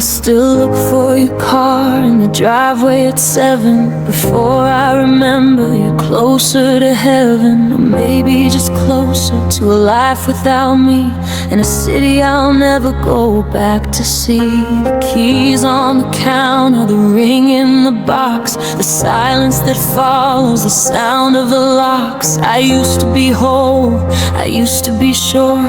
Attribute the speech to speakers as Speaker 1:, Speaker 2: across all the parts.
Speaker 1: still look for your car in the driveway at 7. Before I remember, you're closer to heaven, or maybe just closer to a life without me, in a city I'll never go back to see. The keys on the counter, the ring in the box, the silence that follows the sound of the locks. I used to be whole, I used to be sure,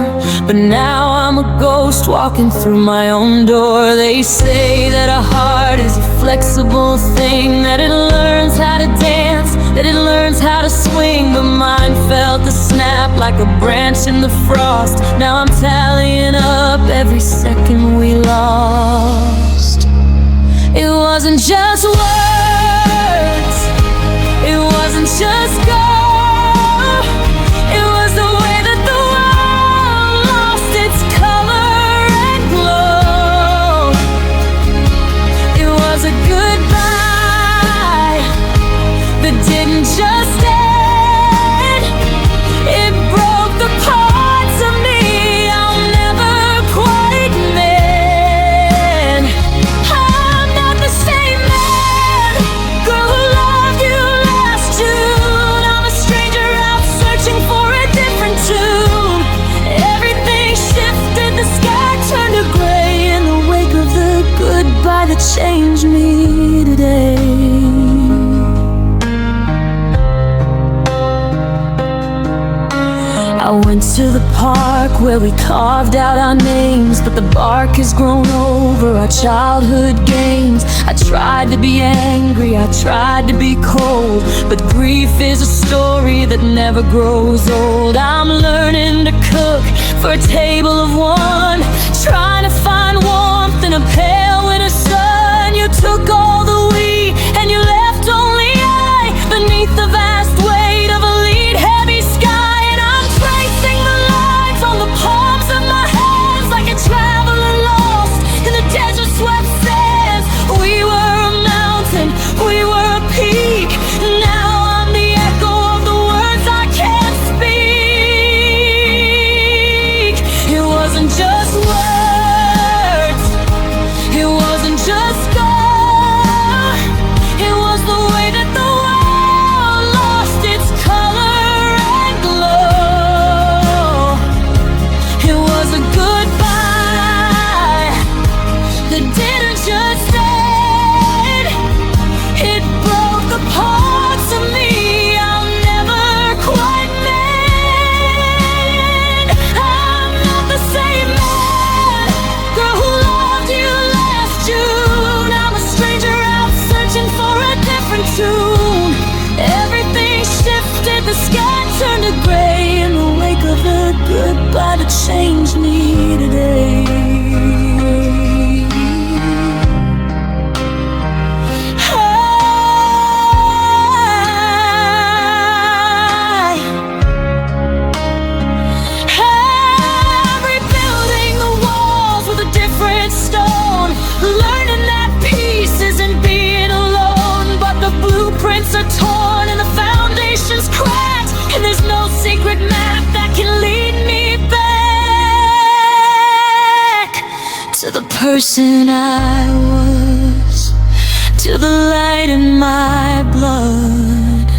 Speaker 1: but now I'm a ghost walking through my own door. They say that a heart is a flexible thing, that it learns how to dance, that it learns how to swing, but mine felt the snap like a branch in the frost. Now I'm tallying up every second we lost. It wasn't just words, it wasn't just go. It was the way that the world lost its color and glow. It was a goodbye that didn't just end, it broke the parts of me I'll never quite mend. I'm not the same man, girl who loved you last June. I'm a stranger out searching for a different tune. Everything shifted, the sky turned to gray in the wake of the goodbye that changed me today. I went to the park where we carved out our names, but the bark has grown over our childhood games. I tried to be angry, I tried to be cold, but grief is a story that never grows old. I'm learning to cook for a table of one, trying to find warmth in a pale winter sun. You took all the we and you left only I, beneath the vast weight of a lead heavy sky. And I'm tracing the lines on the palms of my hands like a traveler lost in the desert swept sands. We were a mountain, we were a peak, now I'm the echo of the words I can't speak. It wasn't just words, it wasn't just go. It was the way that the world lost its color and glow. It was a goodbye that didn't just end, it broke the parts of me I'll never quite mend. I'm not the same man, girl who loved you last June. I'm a stranger out searching for a different tune. Everything shifted, the sky turned to gray in the wake of the goodbye that changed me today. I'm rebuilding the walls with a different stone, learning that peace isn't being alone, but the blueprints are torn and the foundation's cracked, and there's no secret map that can lead me back to the person I was, to the light in my blood,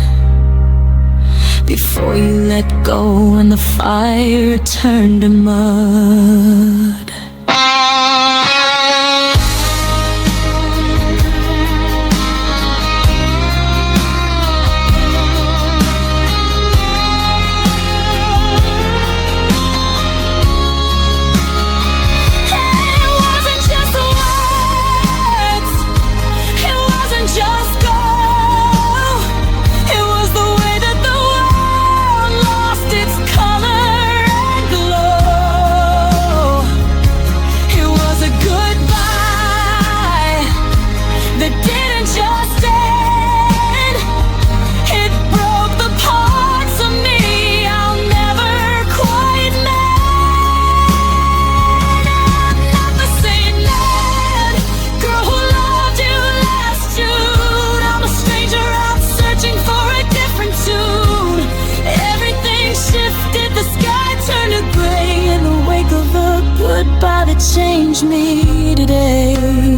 Speaker 1: before you let go and the fire turned to mud. It wasn't just words, it wasn't just go. It was the way that the world lost its color and glow. It was a goodbye that didn't just end, it broke the parts of me I'll never quite mend. I'm not the same man, girl who loved you last June. I'm a stranger out searching for a different tune. Everything shifted, the sky turned to gray in the wake of a goodbye that changed me today.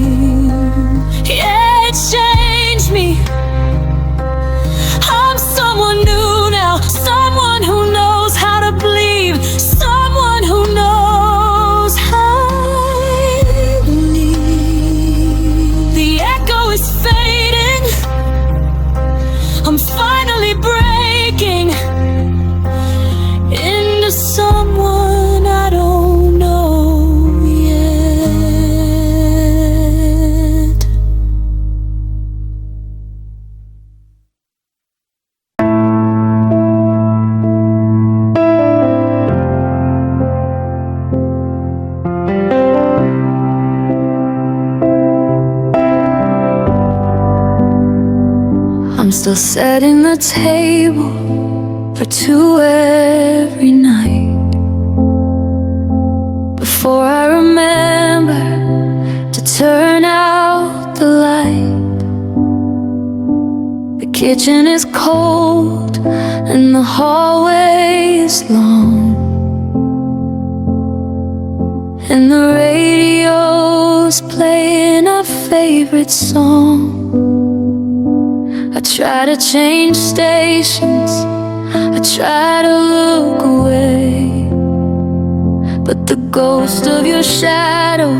Speaker 1: I'm still setting the table for two every night. Before I remember to turn out the light, the kitchen is cold and the hallway is long, and the radio's playing our favorite song. I try to change stations, I try to look away, but the ghost of your shadow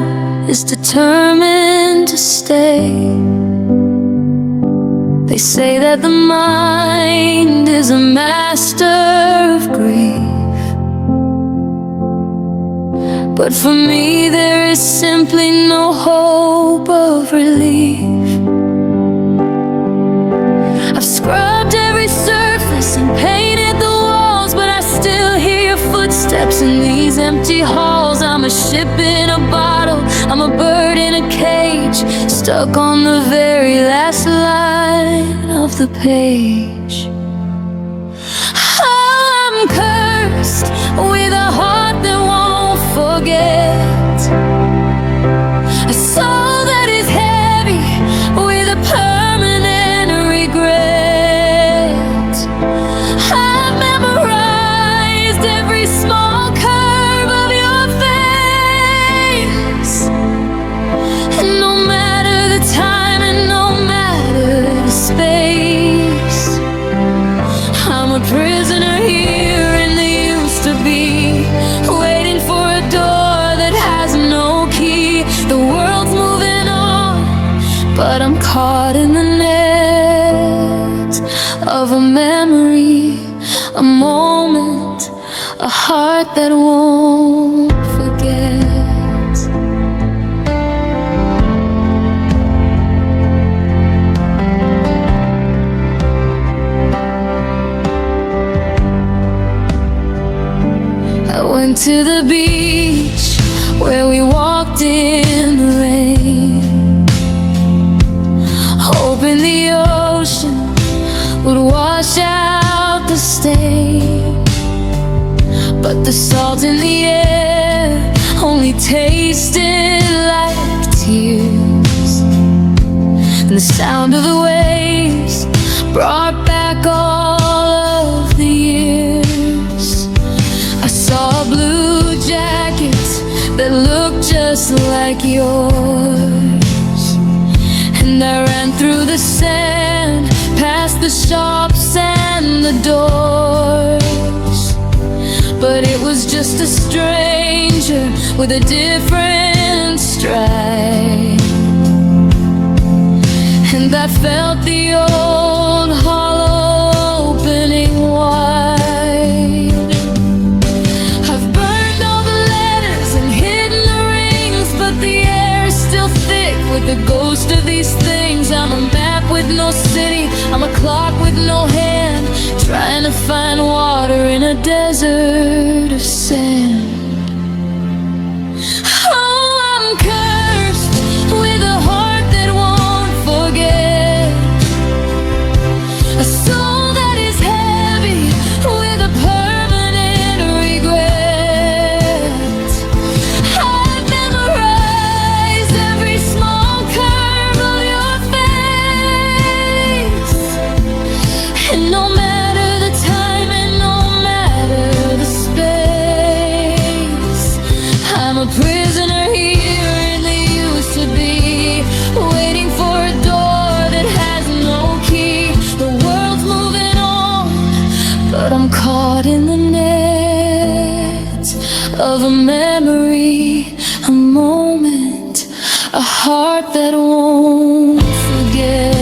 Speaker 1: is determined to stay. They say that the mind is a master of grief, but for me there is simply no hope of relief. I've scrubbed every surface and painted the walls, but I still hear your footsteps in these empty halls. I'm a ship in a bottle, I'm a bird in a cage, stuck on the very last line of the page. Oh, I'm cursed with a heart that won't forget, a soul that is heavy with a permanent regret. I've memorized every small curve of your face, and no matter the time and no matter the space, I'm a prisoner here in the used to be, waiting for a door that has no key. The world's moving on, but I'm caught in the net of a memory, a moment, a heart that won't forget. I went to the beach where we walked in the rain, hoping the ocean would wash out the stain. But the salt in the air only tasted like tears, and the sound of the waves brought back all of the years. I saw a blue jacket that looked just like yours, and I ran through the sand, past the shops and the doors, but it was just a stranger with a different stride, and I felt the old hollow opening wide. I've burned all the letters and hidden the rings, but the air is still thick with the ghost of these things. I'm a map with no city, I'm a clock with no hand, trying to find water in a desert of sand. Oh, I'm cursed with a heart that won't forget, a soul that is heavy with a permanent regret. I've memorized every small curve of your face, and no matter the time and no matter the space, I'm a prisoner here in the used to be, waiting for a door that has no key. The world's moving on, but I'm caught in the net of a memory, a moment, a heart that won't forget.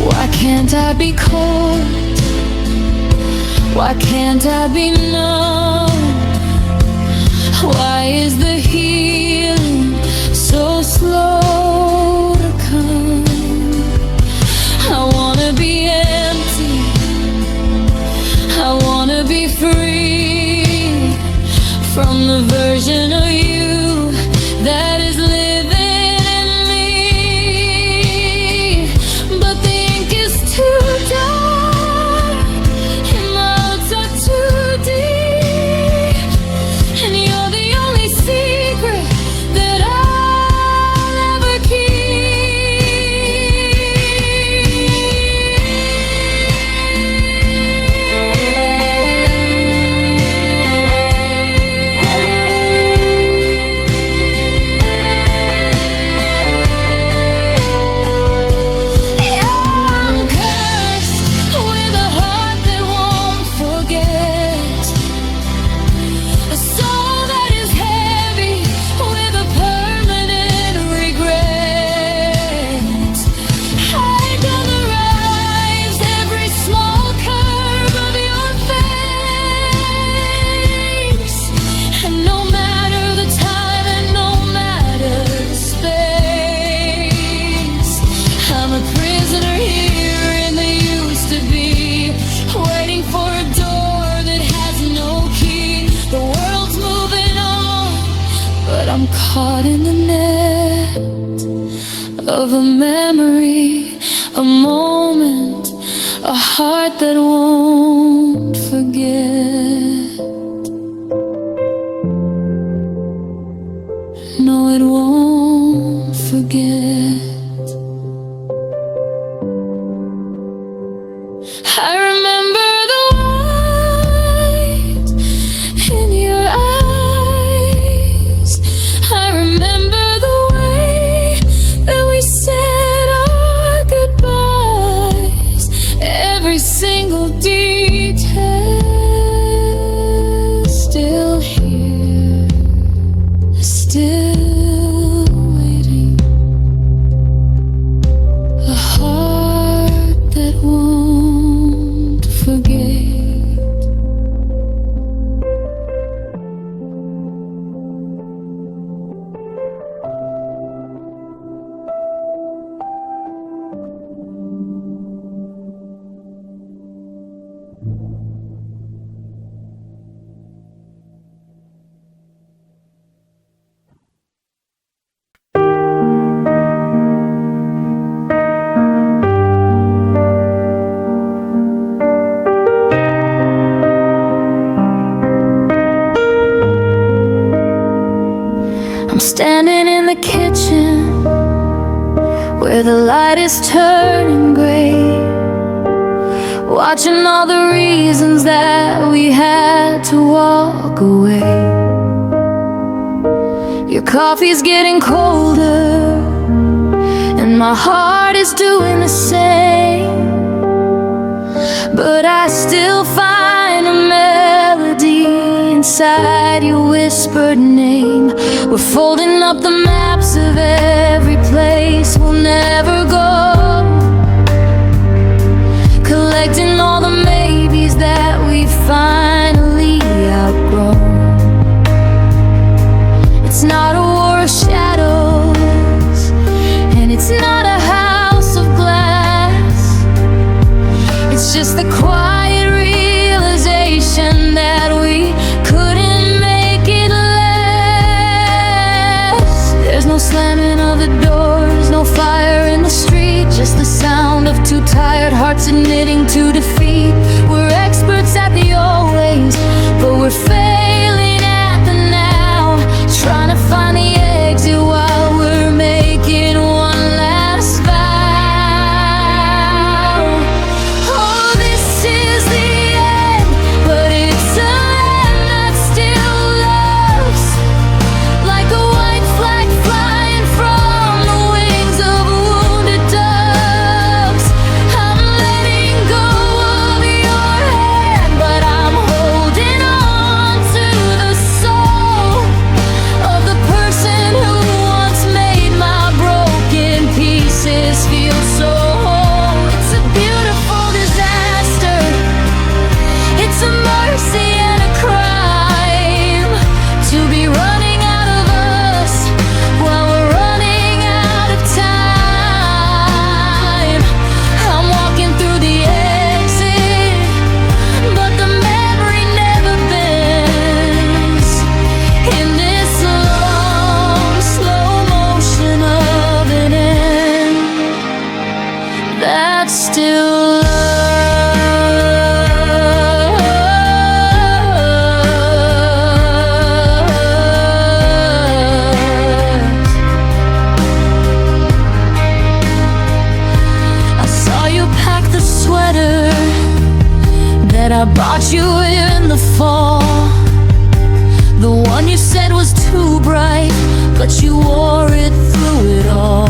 Speaker 1: Why can't I be cold? Why can't I be numb? Why is the healing so slow to come? I wanna be empty, I wanna be of a memory, a moment, a heart that won't forget. No, it won't forget. I remember the light in your eyes. I remember the way that we said our goodbyes. Every single detail still here, still waiting. A heart that won't forget. I'm standing in the kitchen where the light is turning gray, watching all the reasons that we had to walk away. Your coffee's getting colder and my heart is doing the same, but I still find a melody inside your whispered name. We're folding up the maps of every place we'll never go, collecting all the maybes that we finally outgrown. It's not a war of shadows, and it's not a house of glass. It's just the quiet realization that we couldn't make it last. There's no slamming of the doors, no fire in the street, just the sound of two tired hearts admitting to defeat. We're experts at the always, but we're failing at the now, trying to find the exit while we're making one last vow. Oh, this is the end, but it's a land that still loves, like a white flag flying from the wings of wounded doves. I'm letting go of your hand, but I'm holding on to the soul of the person who once made my broken pieces feel so whole. It's a beautiful disaster, it's a mercy and a crime to be running out of us while we're running out of time. I'm walking through the exit, but the memory never bends. In this long, slow motion of an end that's still I saw you pack the sweater that I bought you in the fall, the one you said was too bright, but you wore it through it all.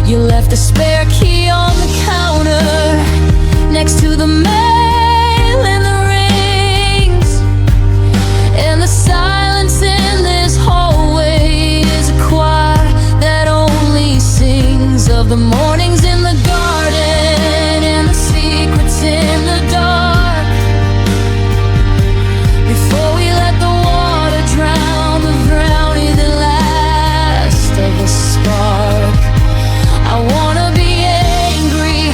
Speaker 1: You left a spare key on the counter next to the mail and the rings, and the silence in this hallway is a choir that only sings of the mornings in the garden and the secrets in the dark. Before we let the water drown the brownie, the last of a spark. I wanna be angry,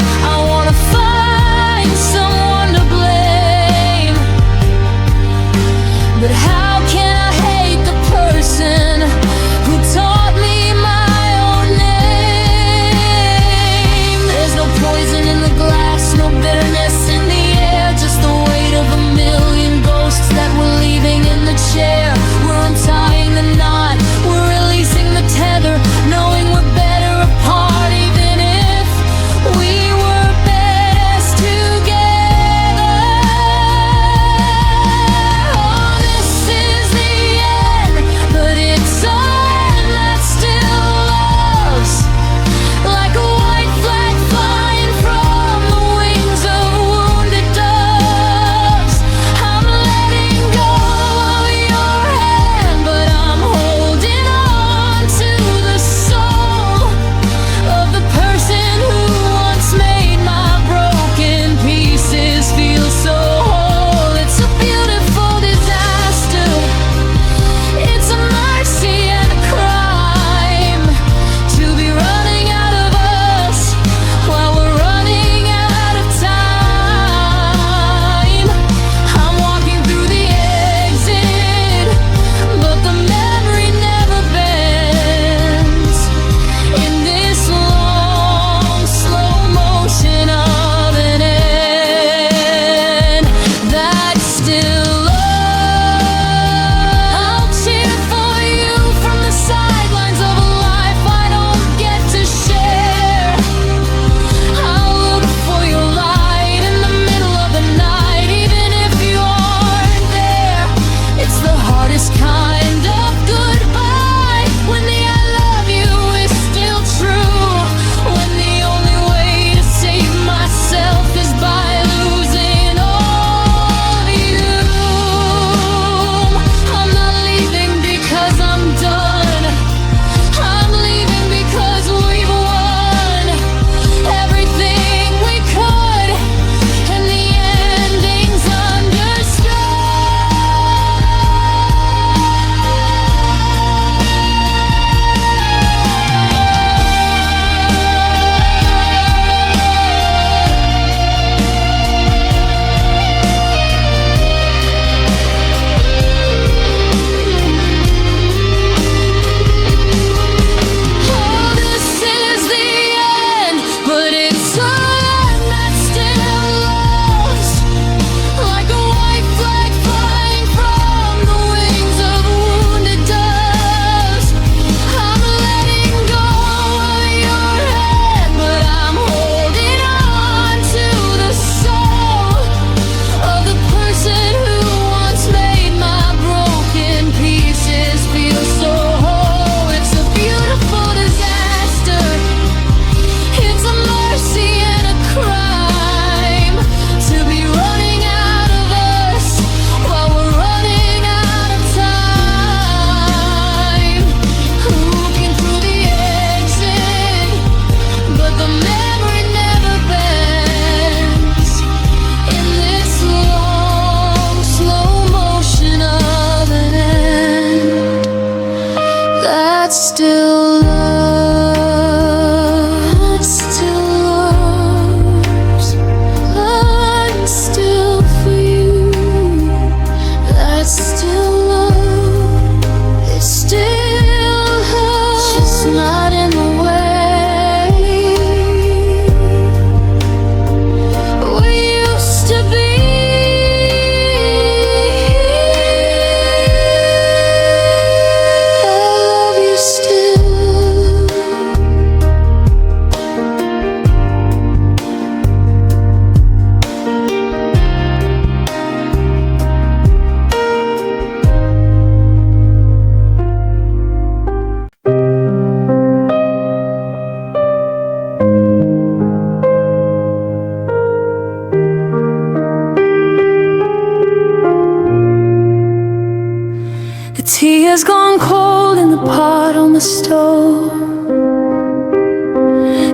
Speaker 1: tea has gone cold in the pot on the stove.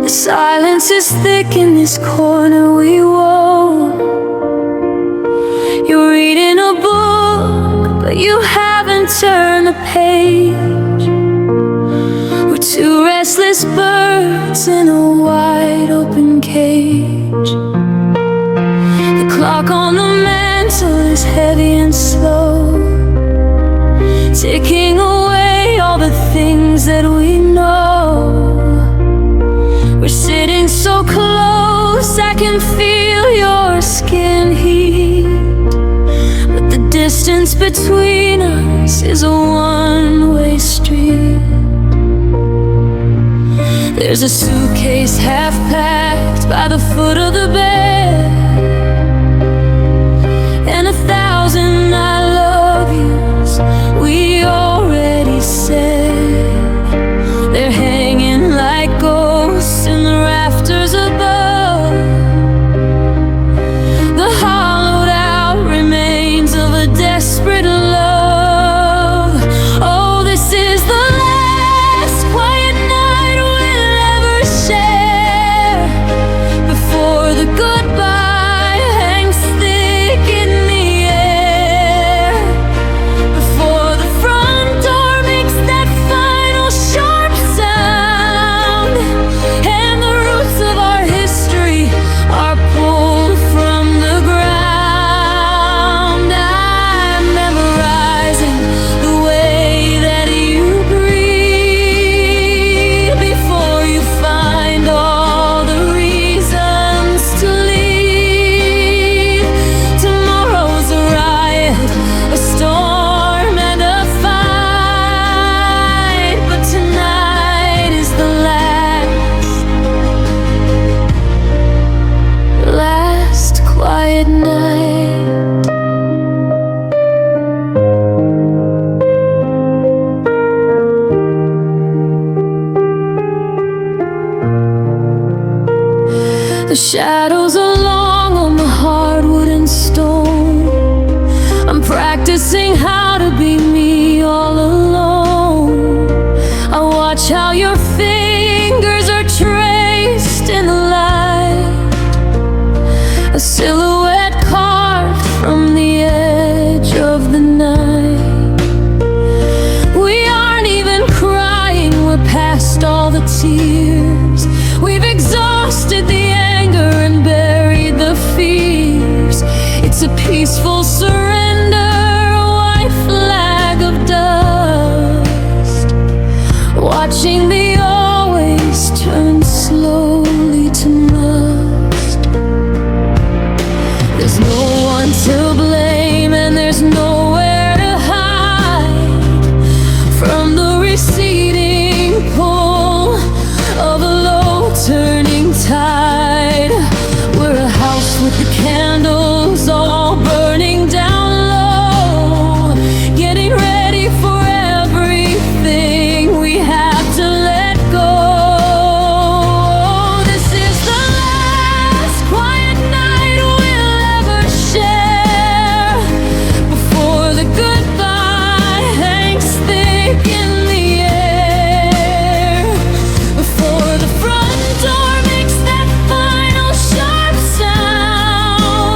Speaker 1: The silence is thick in this corner we wove. You're reading a book, but you haven't turned the page. We're two restless birds in a wide open cage. The clock on the mantle is heavy and slow, ticking away all the things that we know. We're sitting so close, I can feel your skin heat, but the distance between us is a one-way street. There's a suitcase half packed by the foot of the bed, and 1,000 I love yous we already said. They're hanging like ghosts in the rafters above, the hollowed out remains of a desperate love. Oh, this is the last quiet night we'll ever share before the goodbye hangs thick in the air, before the front door makes that final sharp sound, and the roots of our history are pulled from the ground. I'm memorizing the way that you breathe before you find all the reasons to leave. Tomorrow's a riot, a storm and a fight, but tonight is the last quiet night. The shadows are long on the hardwood and stone. I'm practicing how to be me all alone. I watch how your fingers are traced in the light, a silhouette carved from the edge of the night. We aren't even crying, we're past all the tears. We've exhausted the anger and buried the fears. It's a peaceful surrender, a white flag of dust, watching the always turn slowly to must. There's no one to blame and there's nowhere to hide from the receding pull of a low turning tide. We're a house with the candles all burning down low, getting ready for everything we have to let go. This is the last quiet night we'll ever share before the goodbye hangs thick in the air, before the front door makes that final sharp sound,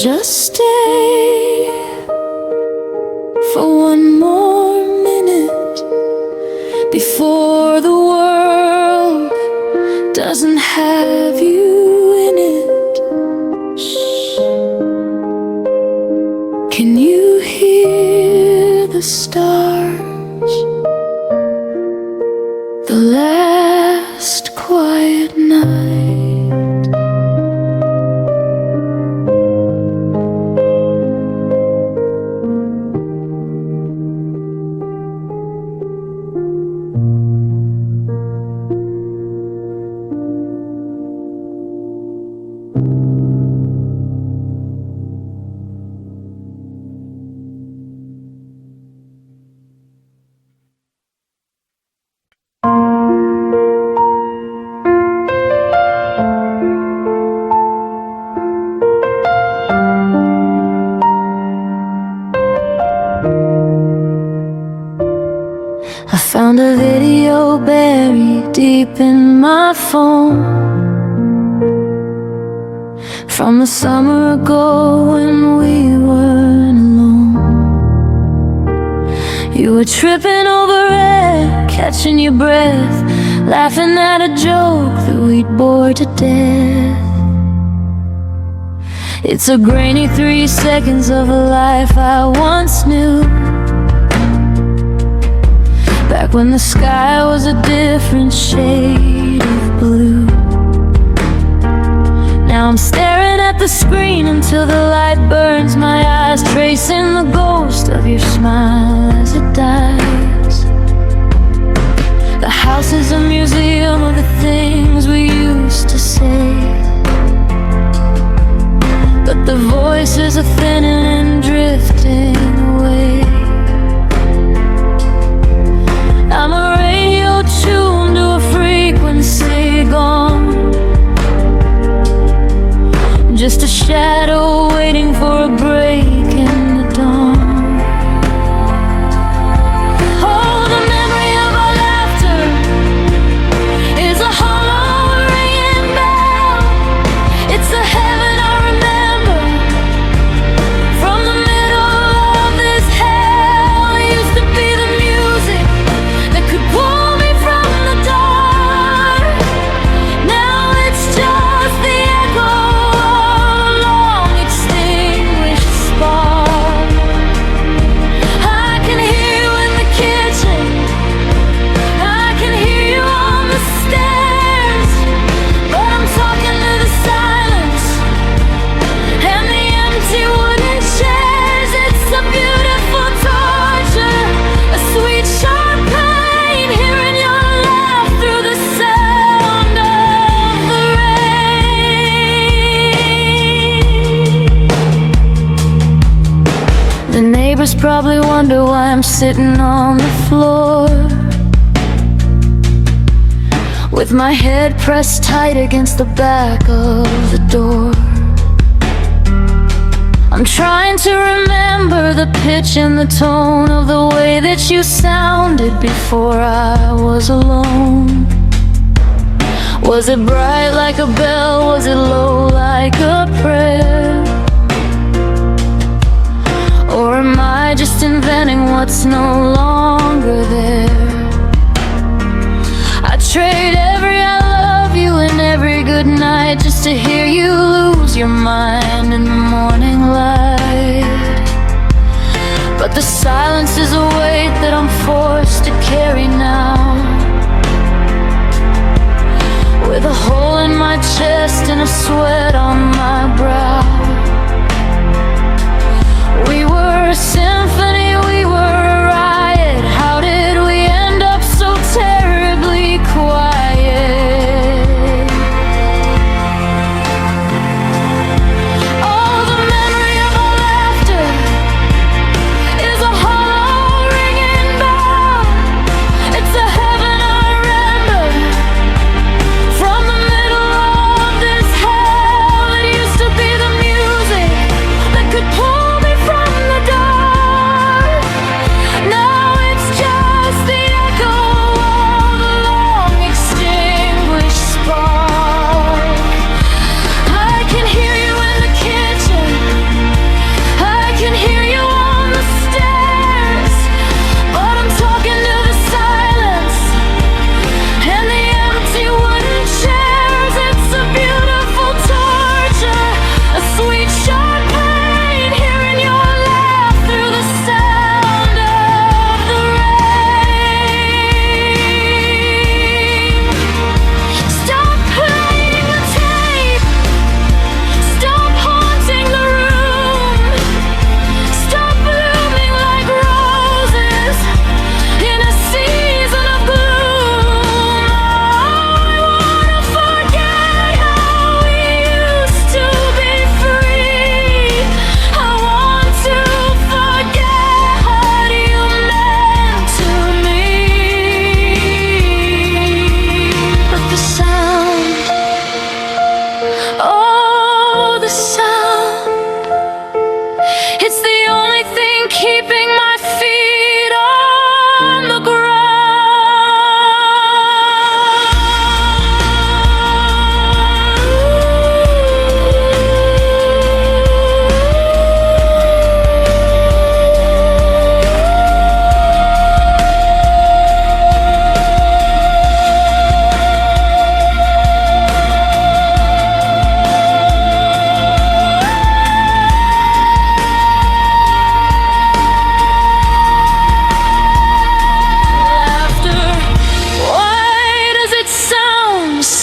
Speaker 1: Just stay for one more minute before the world doesn't have you in it. Shh. Can you hear the stars? The last quiet night. I found a video buried deep in my phone from the summer ago when we weren't alone. You were tripping over it, catching your breath, laughing at a joke that we'd bored to death. It's a grainy 3 seconds of a life I once knew, back when the sky was a different shade of blue. Now I'm staring at the screen until the light burns my eyes, tracing the ghost of your smile as it dies. The house is a museum of the things we used to say, but the voices are thinning and drifting away. I'm a radio tuned to a frequency gone, just a shadow waiting for a break in the dawn. Oh, the memory of our laughter is a hollow ringing bell. It's the heaven I remember from the middle of this hell. It used to be the music that could pull me from the dark. Now it's just the echo of a long extinguished spark. I can hear you in the kitchen, I can hear you on the stairs, but I'm talking to the silence and the empty wooden chairs. It's a beautiful torture, a sweet sharp pain, hearing your laugh through the sound of the rain. The neighbors probably wonder why I'm sitting on the floor, with my head pressed tight against the back of the door. I'm trying to remember the pitch and the tone of the way that you sounded before I was alone. Was it bright like a bell? Was it low like a prayer? Or am I just inventing what's no longer there? I trade every I love you and every good night just to hear you lose your mind in the morning light. But the silence is a weight that I'm forced to carry now, with a hole in my chest and a sweat on my brow. We were a symphony, we were a riot. How did we end up so terribly quiet? Oh, the memory of our laughter is a hollow ringing bell. It's a heaven I remember from the middle of this hell. It used to be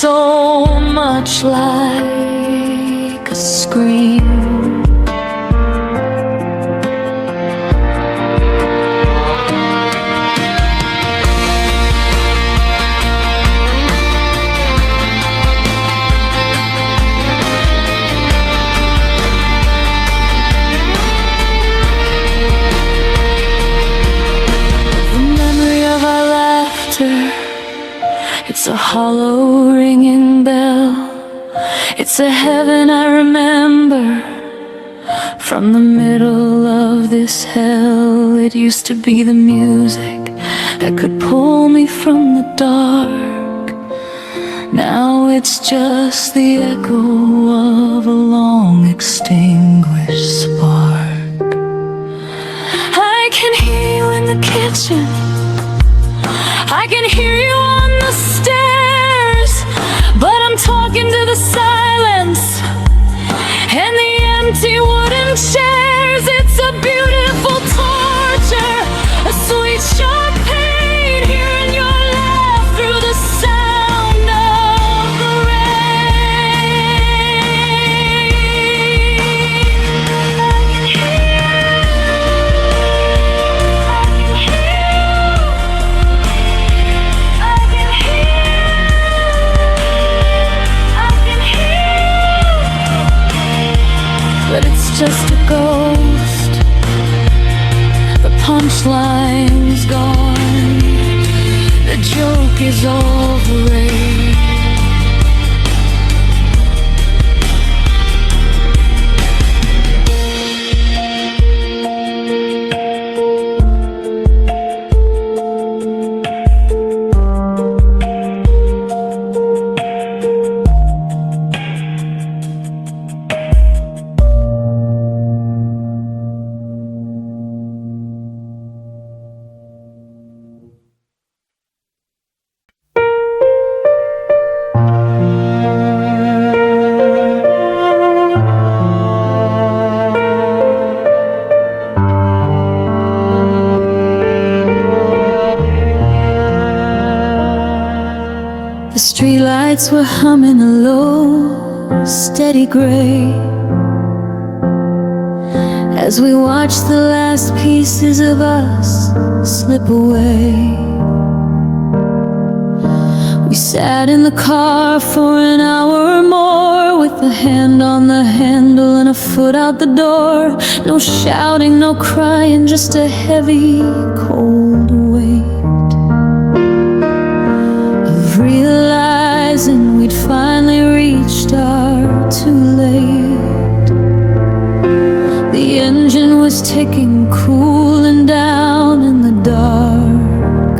Speaker 1: so much like a scream. It's a hollow ringing bell. It's a heaven I remember from the middle of this hell. It used to be the music that could pull me from the dark. Now it's just the echo of a long extinguished spark. I can hear you in the kitchen, I can hear you on the stairs, but I'm talking to the silence and the empty wooden chairs. It's a beautiful torture, a sweet sharp pain, hearing your laugh through the sound of the rain. I can hear but it's just a ghost. The punchline's gone, the joke is over. The streetlights were humming a low, steady gray as we watched the last pieces of us slip away. We sat in the car for an hour or more, with a hand on the handle and a foot out the door. No shouting, no crying, just a heavy, cold weight of realizing we'd finally reached our too late. The engine was ticking, cooling down in the dark,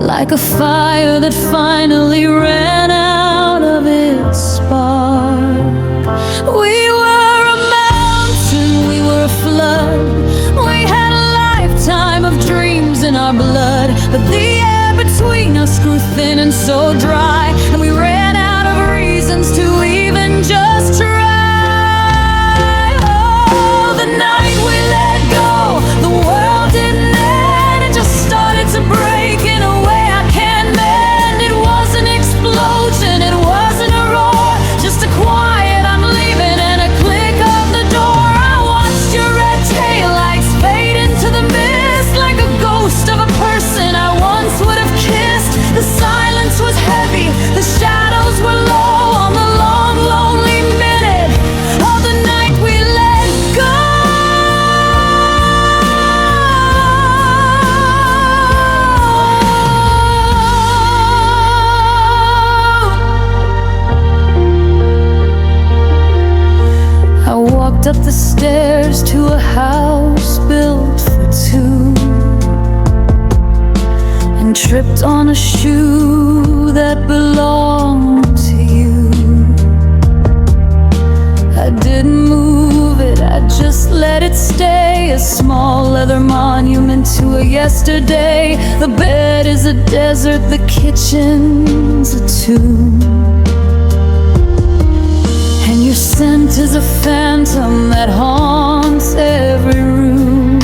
Speaker 1: like a fire that finally ran out of its spark. We were a mountain, we were a flood, we had a lifetime of dreams in our blood. But the air between us grew thin and so dry, and we ran out of reasons to even just try. Oh, the night we let go, the world didn't end, it just started to break in a way I can't mend. It was an explosion, it wasn't a roar, just a quiet I'm leaving and a click of the door. I watched your red taillights fade into the mist, like a ghost of a person I once would have kissed. The silence was heavy, the shadows were low on the long, lonely minute of the night we let go. I walked up the stairs to a house built for two, and tripped on a shoe that belonged to you. I didn't move it, I just let it stay, a small leather monument to a yesterday. The bed is a desert, the kitchen's a tomb, and your scent is a phantom that haunts every room.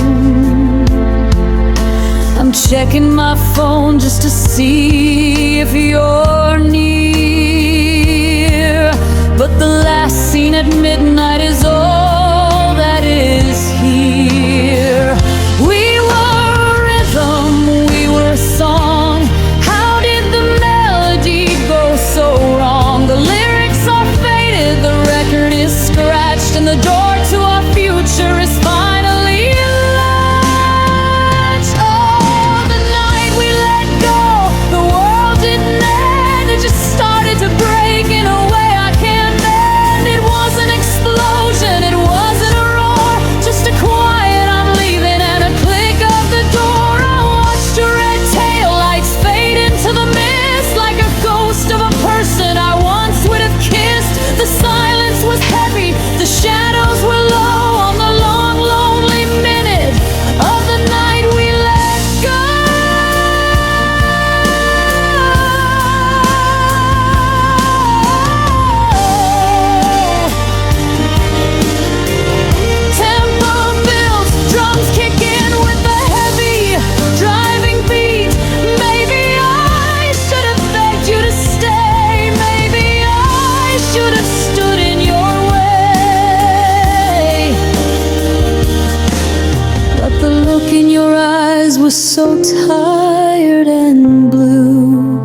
Speaker 1: I I'm checking my phone just to see if you're near. But the last scene at midnight is all that is here. We were a rhythm, we were a song. How did the melody go so wrong? The lyrics are faded, the record is scratched, and the door to our future is finally latched. Oh, the night we let go, the world didn't end, it just started to break in a way I can't bend. It was an explosion, it wasn't a roar, just a quiet I'm leaving and a click of the door. I watched your red tail lights fade into the mist like a ghost of a person I once would have kissed. The silence was heavy, the shadows were low on the long, lonely minute of the night we let go. Tempo builds, drums kick in with a heavy, driving beat. Maybe I should have begged you to stay. Maybe I should have stood in your way. But the look in your eyes was so tired and blue,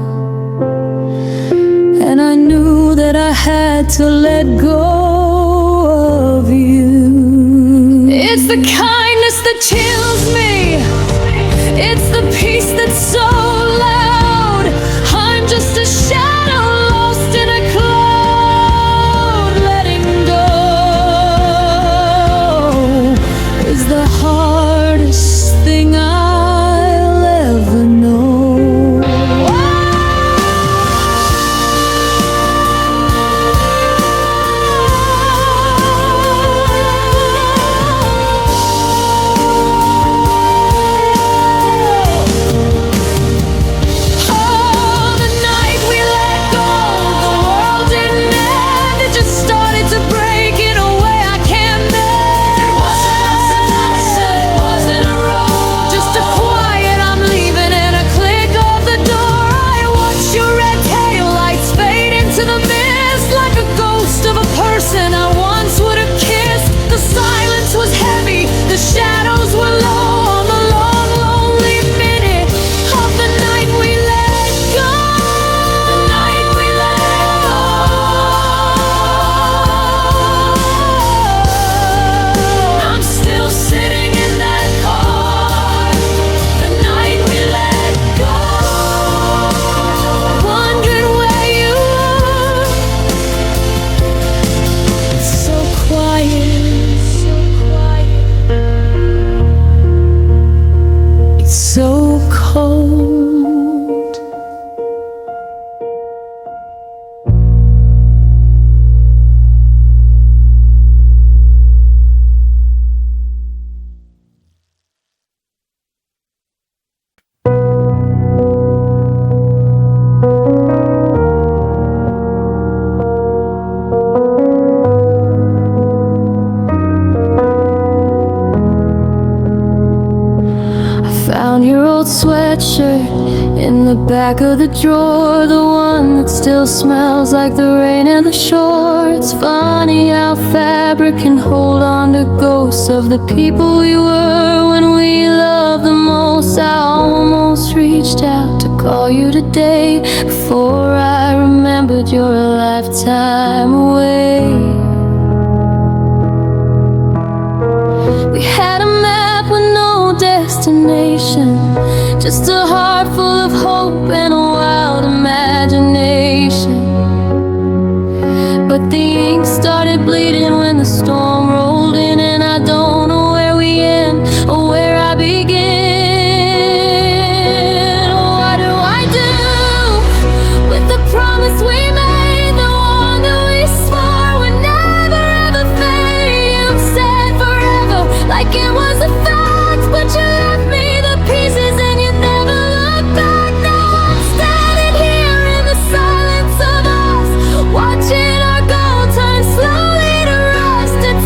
Speaker 1: and I knew that I had to let go of you. It's the kindness that chills me, it's the peace that's so loud. I'm just a shadow lost in a cloud. Letting go is the hardest thing I'll ever know. Oh, the night we let go, the world didn't end, it just started to break in a way I can't bend. It wasn't a road, just a quiet I'm leaving and a click of the door. I watch your red tail lights fade into the mist like a ghost of a person I once would have kissed. The silence was heavy, the shadows were low on the long, lonely minute of the night we let go. The night we let go. I'm still sitting in that car. The night we let go. Wondering where you are. It's so quiet, so quiet. It's so cold. I found your old sweatshirt in the back of the drawer, the one that still smells like the rain and the shore. It's funny how fabric can hold on to ghosts of the people we were when we loved the most. I almost reached out to call you today before I remembered you're a lifetime away. We had a map with no destination, just a heart full of hope and a wild imagination. But the ink started bleeding when the storm rolled in, and I don't know where we end or where I begin. What do I do with the promise we made, the one that we swore would never ever fade? You said forever, like it was a fact, but you left me the pieces and you never looked back. Now I'm standing here in the silence of us, watching our gold turn slowly to rust. It's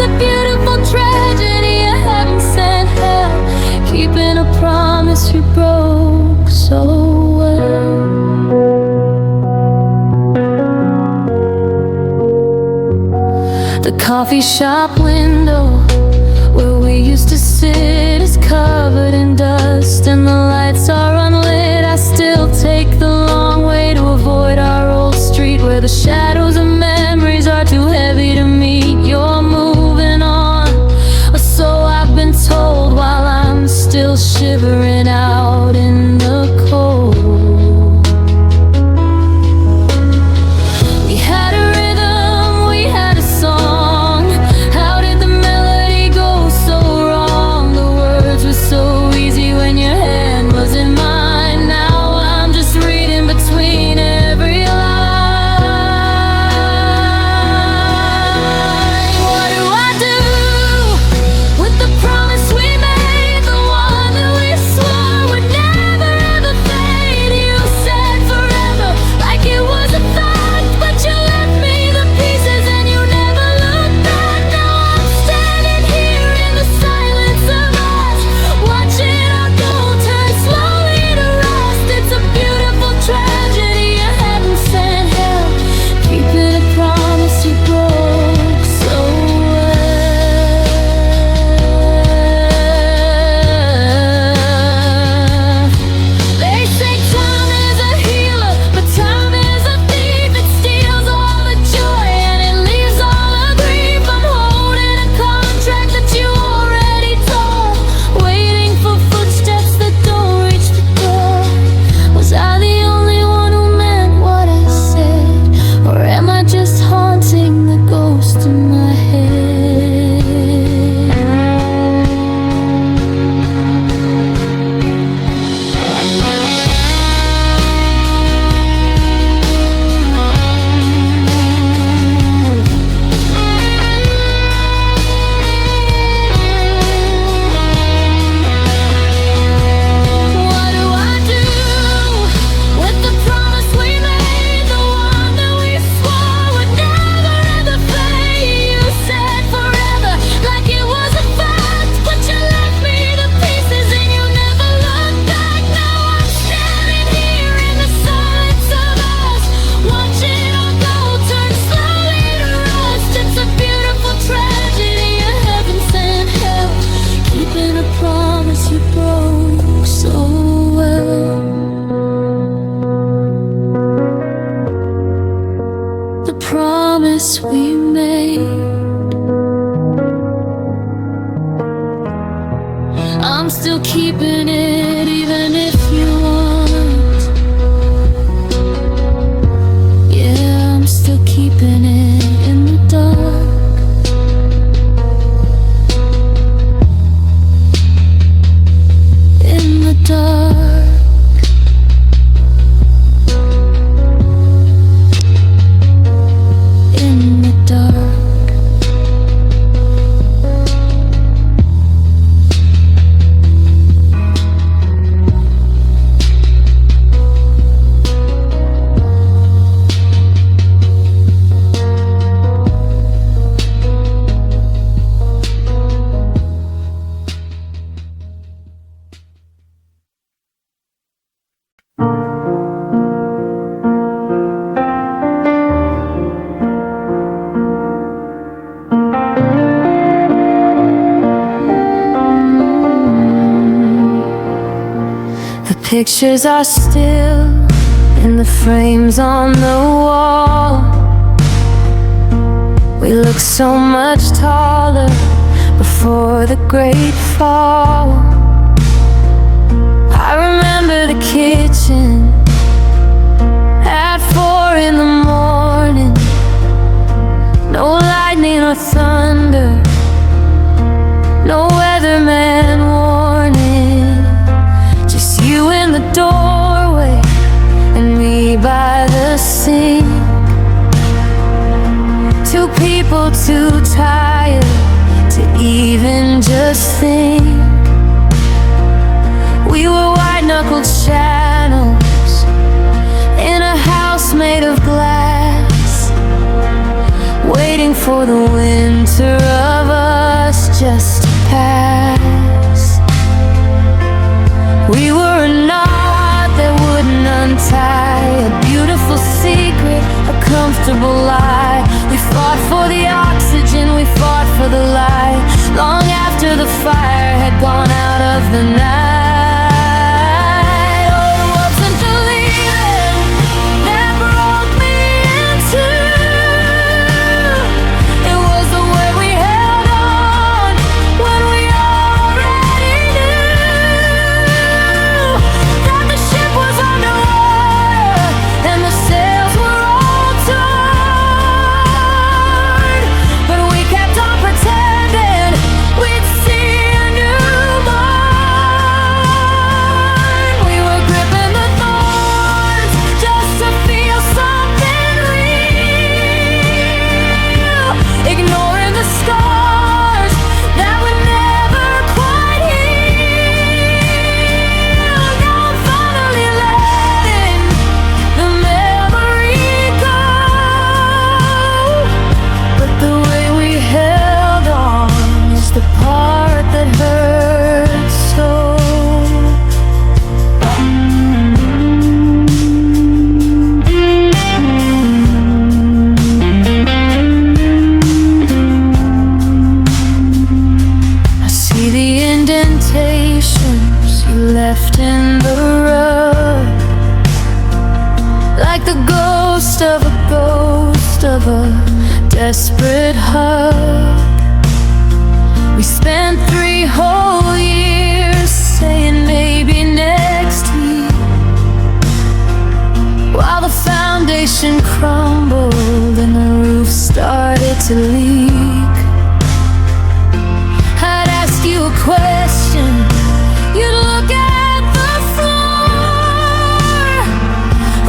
Speaker 1: The coffee shop window where we used to sit is covered in dust, and the lights are unlit. I still take the long way to avoid our old street, where the shadows of memories are too heavy to meet. You're moving on, or so I've been told, while I'm still shivering out in the cold. Promise we made, I'm still keeping it, even if you want. Yeah, I'm still keeping it in the dark. In the dark. Pictures are still in the frames on the wall. We look so much taller before the great fall. I remember the kitchen at 4 in the morning. No lightning or thunder, no weatherman warning. Just you in the doorway and me by the sink. Two people too tired to even just think. We were white-knuckled shadows in a house made of glass, waiting for the winter of us just to pass. We were a knot that wouldn't untie, a beautiful secret, a comfortable lie. We fought for the oxygen we fought for the light, long after the fire had gone out of the night. Left in the rug, like the ghost of a desperate hug. We spent 3 whole years saying maybe next week, while the foundation crumbled and the roof started to leak. I'd ask you a question, you'd look at the floor.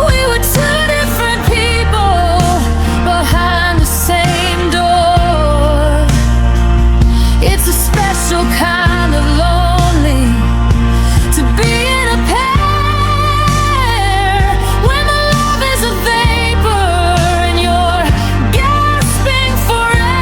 Speaker 1: We were 2 different people behind the same door. It's a special kind of lonely to be in a pair, when the love is a vapor and you're gasping for air.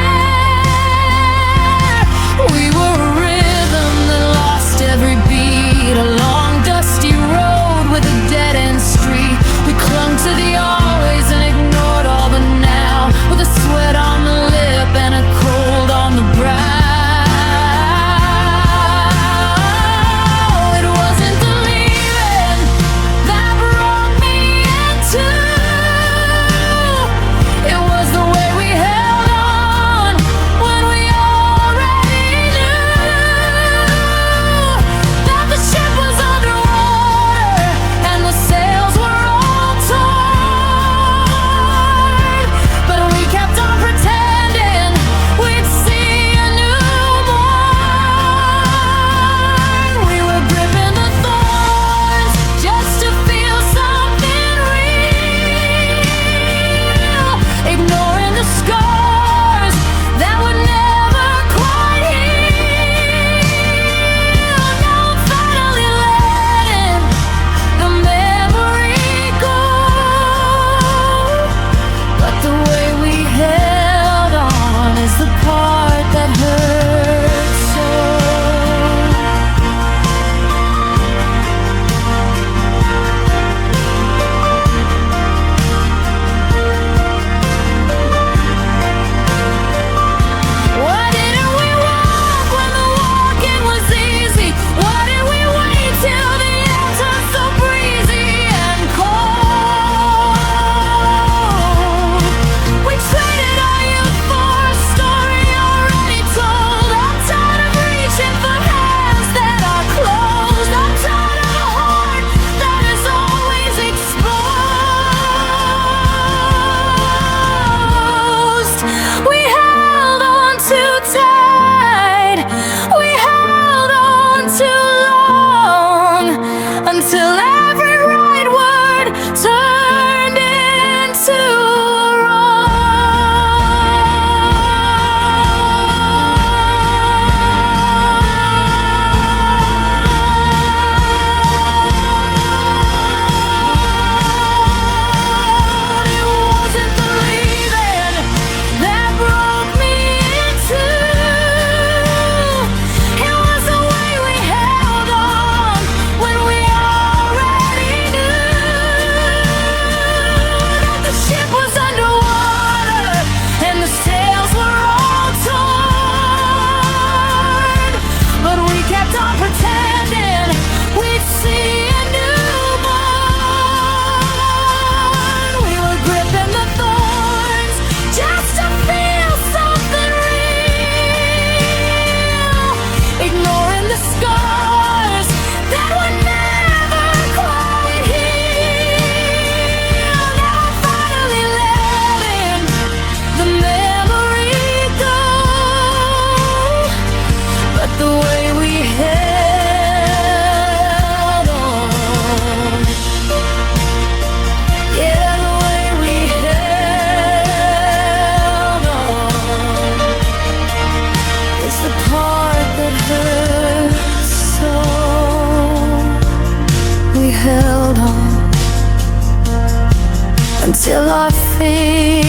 Speaker 1: till our fingers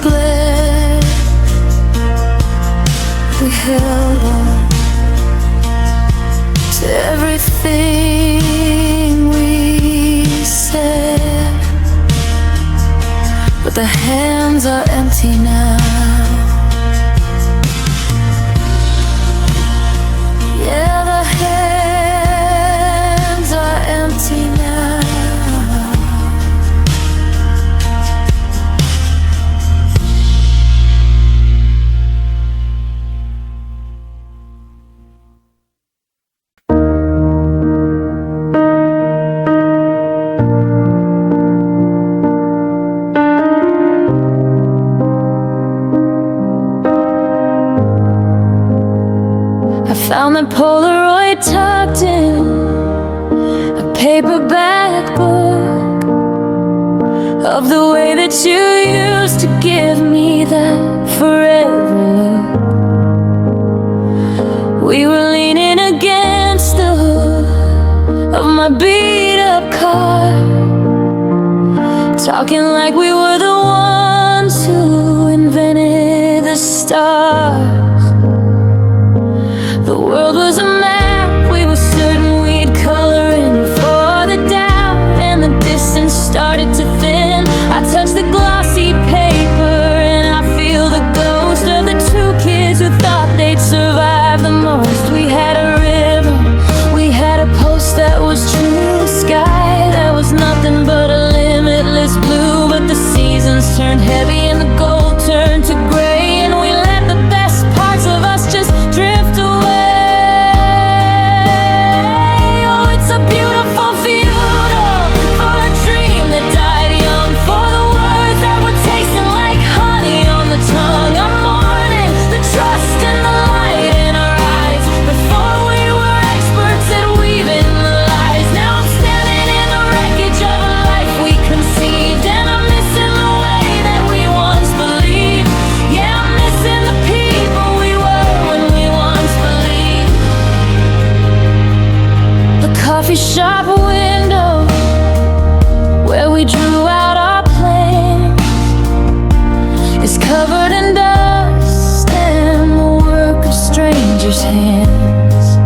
Speaker 1: bled. We held on to everything we said, but the hands are empty now. Yeah, the hands are empty now. Found the Polaroid tucked in a paperback book of the way that you used to give me that forever look. We were leaning against the hood of my beat-up car, talking like we were the ones who invented the stars. The world was a map, we were certain we'd color in for the doubt, and the distance started to thin. I touched the glossy paper and I feel the ghost of the two kids who thought they'd survive the most. We had a river, we had a post that was true, the sky that was nothing but a limitless blue. But the seasons turned heavy and the gold turned to gray, and we let the best parts of us just drift away. Coffee shop window where we drew out our plans is covered in dust and the work of strangers' hands.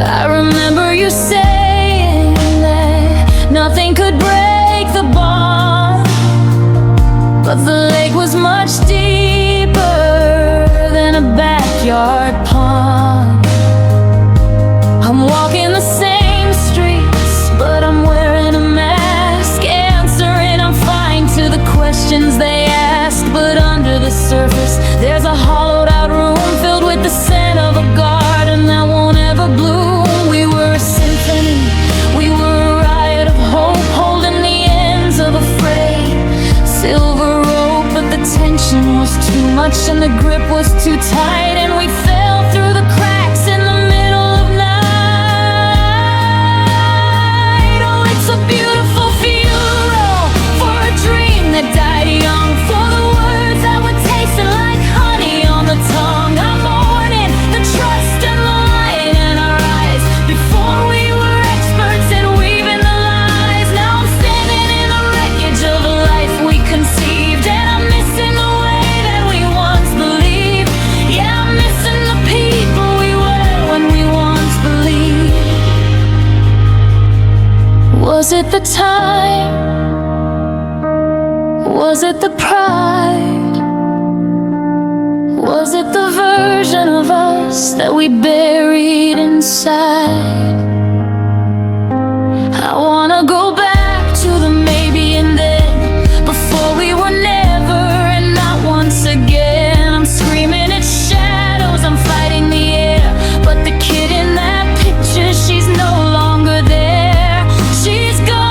Speaker 1: I remember you saying that nothing could break the bond, but the lake was much deeper than a backyard pond. I'm walking the same streets, but I'm wearing a mask, answering I'm fine to the questions they ask. But under the surface, there's a hollowed out room filled with the scent of a garden that won't ever bloom. We were a symphony, we were a riot of hope, holding the ends of a freight silver rope. But the tension was too much and the grip was too tight, and we fell through the cracks in the middle of night. It's a beautiful funeral for a dream that died young, for the words that were tasting like honey on the tongue. I'm mourning the trust and the light in our eyes. Before we were experts at weaving the lies, now I'm standing in the wreckage of a life we conceived, and I'm missing the way that we once believed. Yeah, I'm missing the people we were when we once believed. Was it the time? Was it the pride? Was it the version of us that we buried inside? I wanna go back to the maybe and then, before we were never and not once again. I'm screaming at shadows, I'm fighting the air, but the kid in that picture, she's no longer there. She's gone.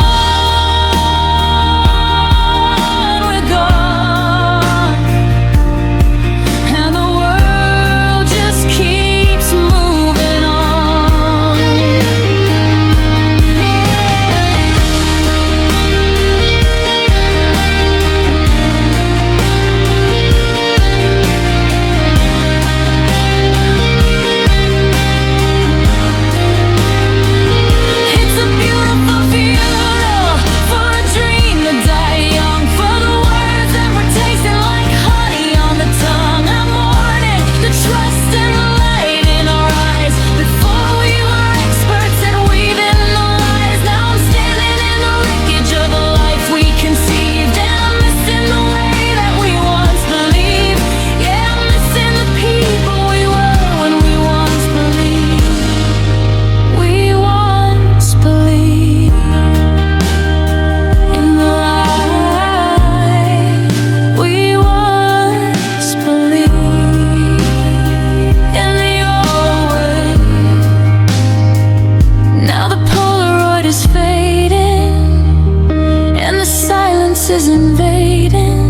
Speaker 1: voices invading.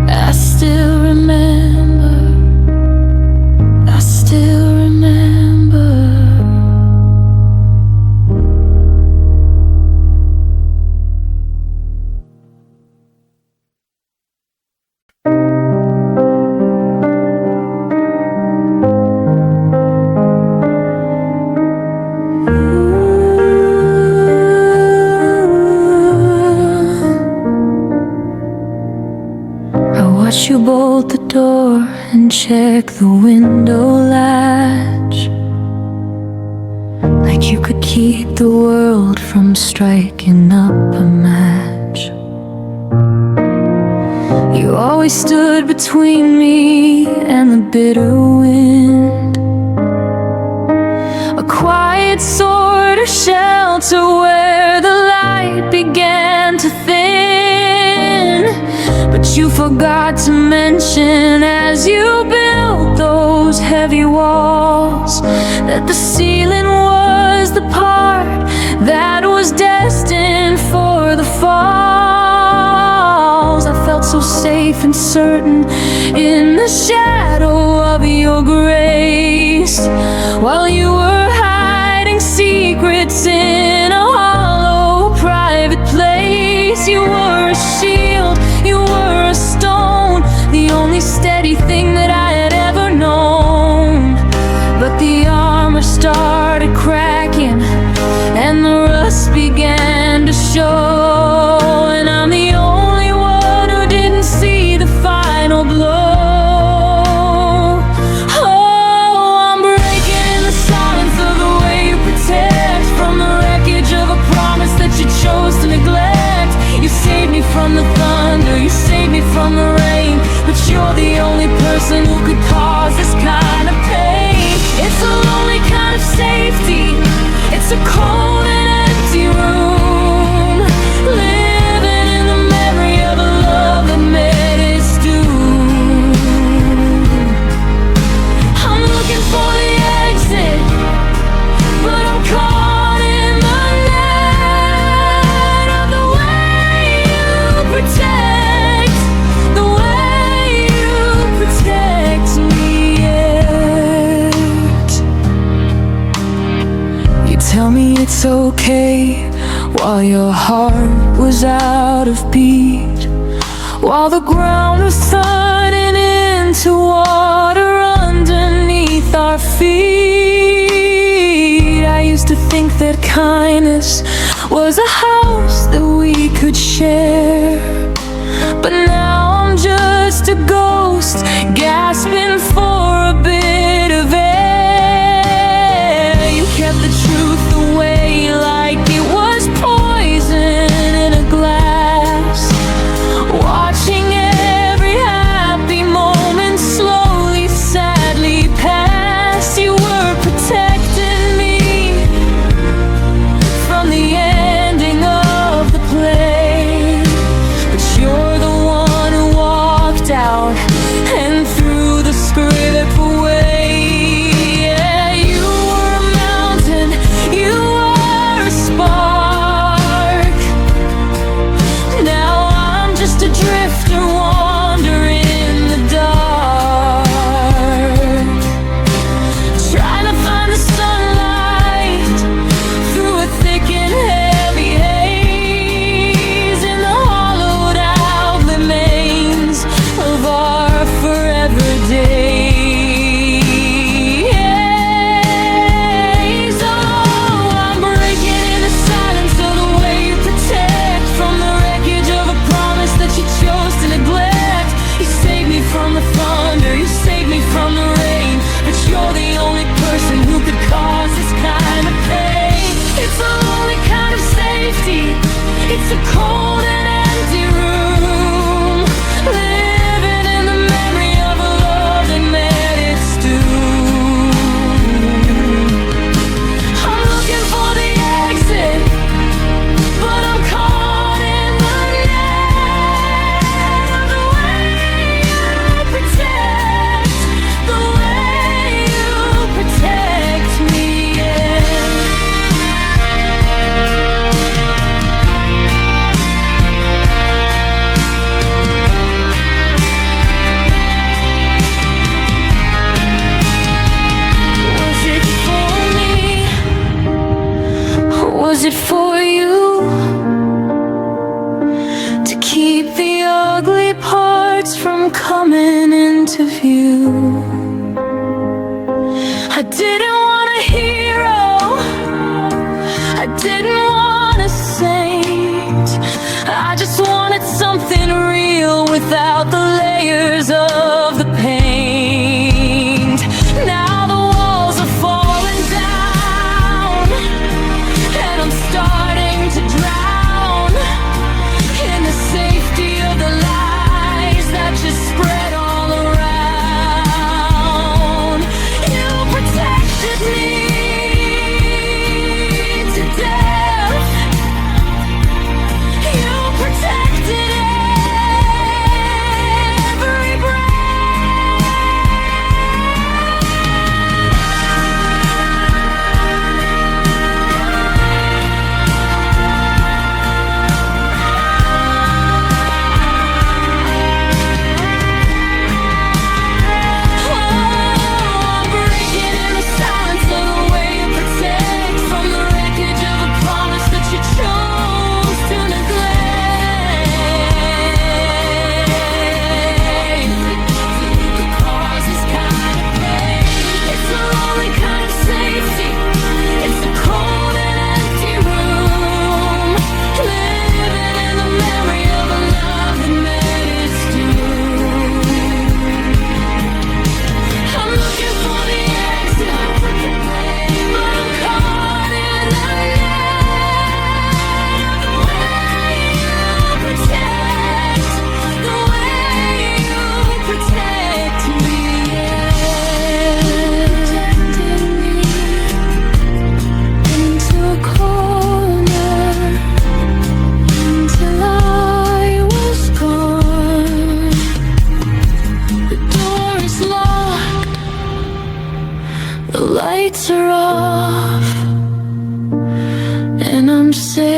Speaker 1: I still remember, I still remember. Watch you bolt the door and check the window latch, like you could keep the world from striking up a match. You always stood between me and the bitter wind, a quiet sort of shelter where the light began to thin. But you forgot to mention, as you built those heavy walls, that the ceiling was the part that was destined for the falls. I felt so safe and certain in the shadow of your grace, while you were hiding secrets in a hollow private place. You were a shield, you were a stone, the only steady thing that I had ever known. But the armor started cracking and the rust began to show, and I'm the only one who didn't see the final blow. Oh, I'm breaking in the silence of the way you protect, from the wreckage of a promise that you chose to neglect. You saved me from the thunder, you saved me from the rain, but you're the only person who could cause this kind of pain. It's a lonely kind of safety, it's a cold and empty room, living in the memory of a love that met its doom. I'm looking for the exit, but I'm caught in the net of the way you protect, the way you protect me yet. You tell me it's okay while your heart was out of beat, while the ground was turning into water underneath our feet. I used to think that kindness was a house that we could share, but now I'm just a ghost gasping for a bit of air. You kept the truth away like it was poison in a glass, watching every happy moment slowly, sadly pass. You were protecting me from the ending of the play, but you're the one who walked out and threw the script away. Yeah, you were a mountain, you were a spark. Now I'm just a drifter wandering in the dark, trying to find the sunlight through a thick and heavy haze, in the hollowed out remains of our forever days. Oh, I'm breaking in the silence of the way you protect, from the wreckage of a promise that you chose to neglect. You saved me from the thunder, you saved me from the rain, but you're the only person who could cause this kind of pain. It's a lonely kind of safety, it's a cold and empty room, living in the memory of a love that met its doom. I'm looking for the exit, but I'm caught in the net of the way you protect, the way you protect me, yeah. coming into view. I didn't want a hero, I didn't want a saint. I just wanted something real without the layers of the paint. Now the walls are falling down, and I'm starting to drown in the safety of the lies that just spread all around. You protected me to death. You protected every lights are off, and I'm safe.